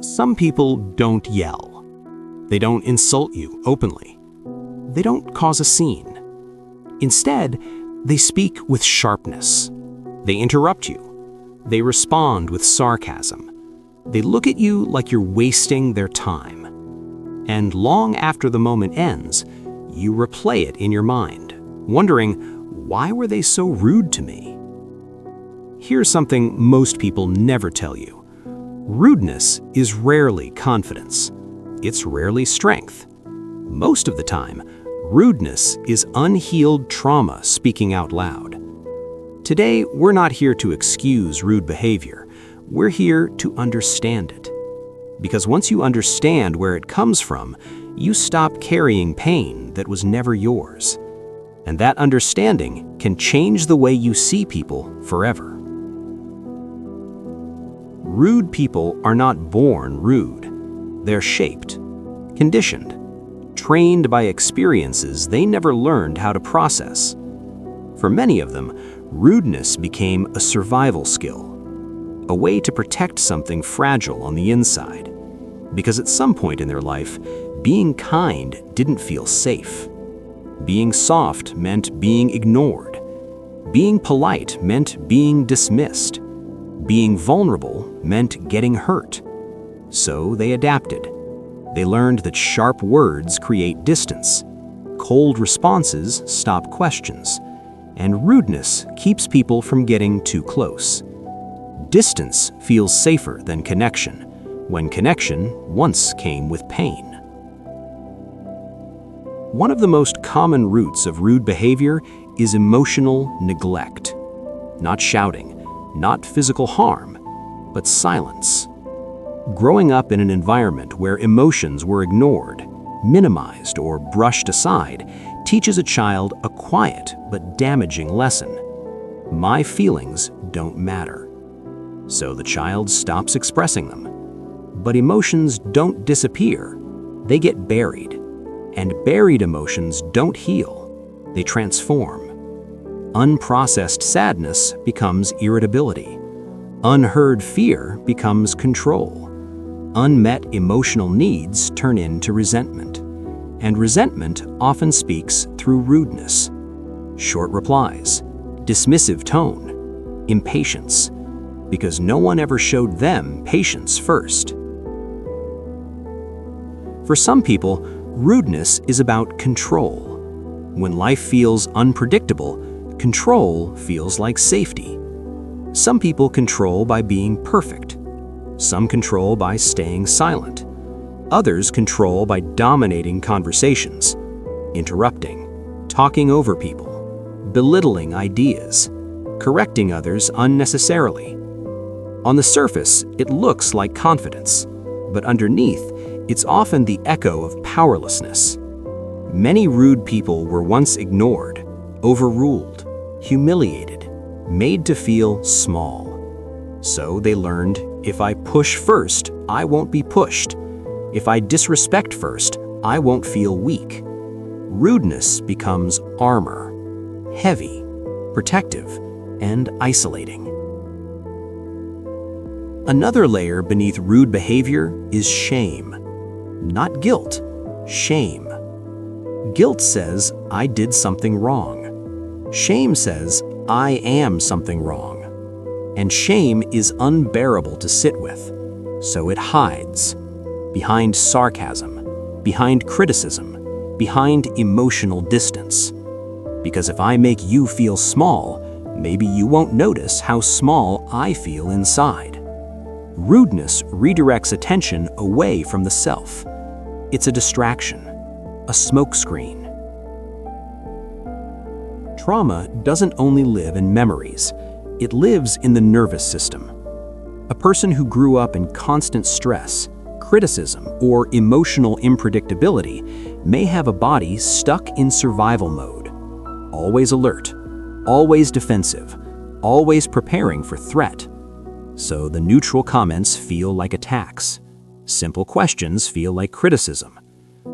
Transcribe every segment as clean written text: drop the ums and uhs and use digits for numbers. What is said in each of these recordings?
Some people don't yell. They don't insult you openly. They don't cause a scene. Instead, they speak with sharpness. They interrupt you. They respond with sarcasm. They look at you like you're wasting their time. And long after the moment ends, you replay it in your mind, wondering, why were they so rude to me? Here's something most people never tell you. Rudeness is rarely confidence. It's rarely strength. Most of the time, rudeness is unhealed trauma speaking out loud. Today, we're not here to excuse rude behavior. We're here to understand it. Because once you understand where it comes from, you stop carrying pain that was never yours. And that understanding can change the way you see people forever. Rude people are not born rude. They're shaped, conditioned, trained by experiences they never learned how to process. For many of them, rudeness became a survival skill, a way to protect something fragile on the inside. Because at some point in their life, being kind didn't feel safe. Being soft meant being ignored. Being polite meant being dismissed. Being vulnerable meant getting hurt. So they adapted. They learned that sharp words create distance. Cold responses stop questions. And rudeness keeps people from getting too close. Distance feels safer than connection, when connection once came with pain. One of the most common roots of rude behavior is emotional neglect. Not shouting, not physical harm, but silence. Growing up in an environment where emotions were ignored, minimized, or brushed aside teaches a child a quiet but damaging lesson. My feelings don't matter. So the child stops expressing them. But emotions don't disappear. They get buried. And buried emotions don't heal. They transform. Unprocessed sadness becomes irritability. Unheard fear becomes control. Unmet emotional needs turn into resentment. And resentment often speaks through rudeness. Short replies, dismissive tone, impatience, because no one ever showed them patience first. For some people, rudeness is about control. When life feels unpredictable, control feels like safety. Some people control by being perfect. Some control by staying silent. Others control by dominating conversations, interrupting, talking over people, belittling ideas, correcting others unnecessarily. On the surface, it looks like confidence, but underneath, it's often the echo of powerlessness. Many rude people were once ignored, overruled, humiliated, made to feel small. So they learned, if I push first, I won't be pushed. If I disrespect first, I won't feel weak. Rudeness becomes armor, heavy, protective, and isolating. Another layer beneath rude behavior is shame. Not guilt, shame. Guilt says, I did something wrong. Shame says, I am something wrong. And shame is unbearable to sit with, so it hides. Behind sarcasm, behind criticism, behind emotional distance. Because if I make you feel small, maybe you won't notice how small I feel inside. Rudeness redirects attention away from the self. It's a distraction, a smokescreen. Trauma doesn't only live in memories, it lives in the nervous system. A person who grew up in constant stress, criticism, or emotional unpredictability may have a body stuck in survival mode, always alert, always defensive, always preparing for threat. So the neutral comments feel like attacks. Simple questions feel like criticism.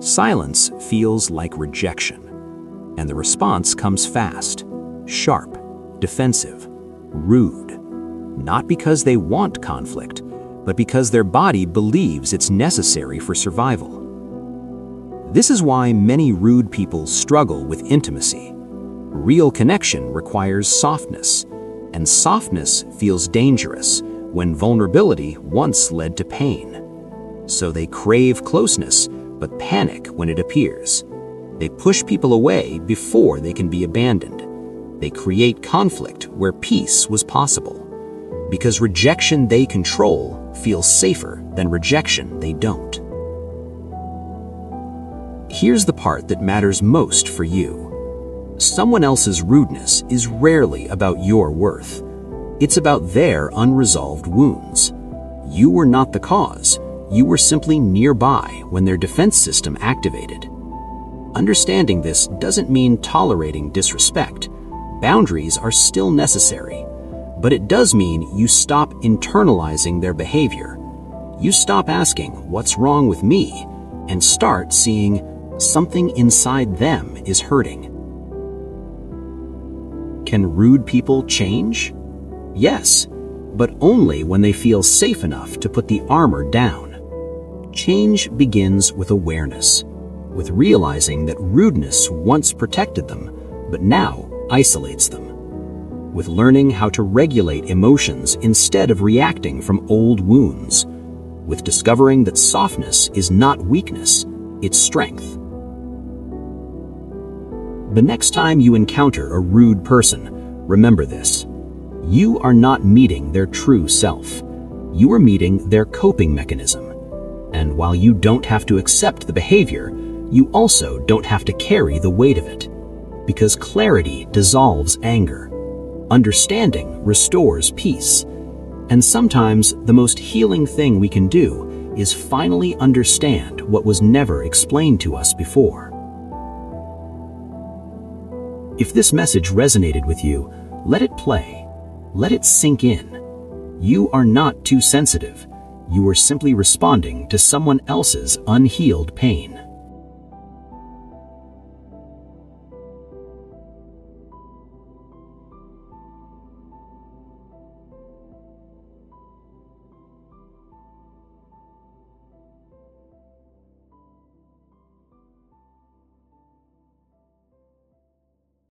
Silence feels like rejection. And the response comes fast, sharp, defensive, rude. Not because they want conflict, but because their body believes it's necessary for survival. This is why many rude people struggle with intimacy. Real connection requires softness, and softness feels dangerous when vulnerability once led to pain. So they crave closeness, but panic when it appears. They push people away before they can be abandoned. They create conflict where peace was possible, because rejection they control feels safer than rejection they don't. Here's the part that matters most for you. Someone else's rudeness is rarely about your worth. It's about their unresolved wounds. You were not the cause. You were simply nearby when their defense system activated. Understanding this doesn't mean tolerating disrespect. Boundaries are still necessary, but it does mean you stop internalizing their behavior. You stop asking, "What's wrong with me?" and start seeing something inside them is hurting. Can rude people change? Yes, but only when they feel safe enough to put the armor down. Change begins with awareness, with realizing that rudeness once protected them, but now isolates them. With learning how to regulate emotions instead of reacting from old wounds. With discovering that softness is not weakness, it's strength. The next time you encounter a rude person, remember this. You are not meeting their true self. You are meeting their coping mechanism. And while you don't have to accept the behavior, you also don't have to carry the weight of it. Because clarity dissolves anger. Understanding restores peace. And sometimes the most healing thing we can do is finally understand what was never explained to us before. If this message resonated with you, let it play. Let it sink in. You are not too sensitive. You are simply responding to someone else's unhealed pain.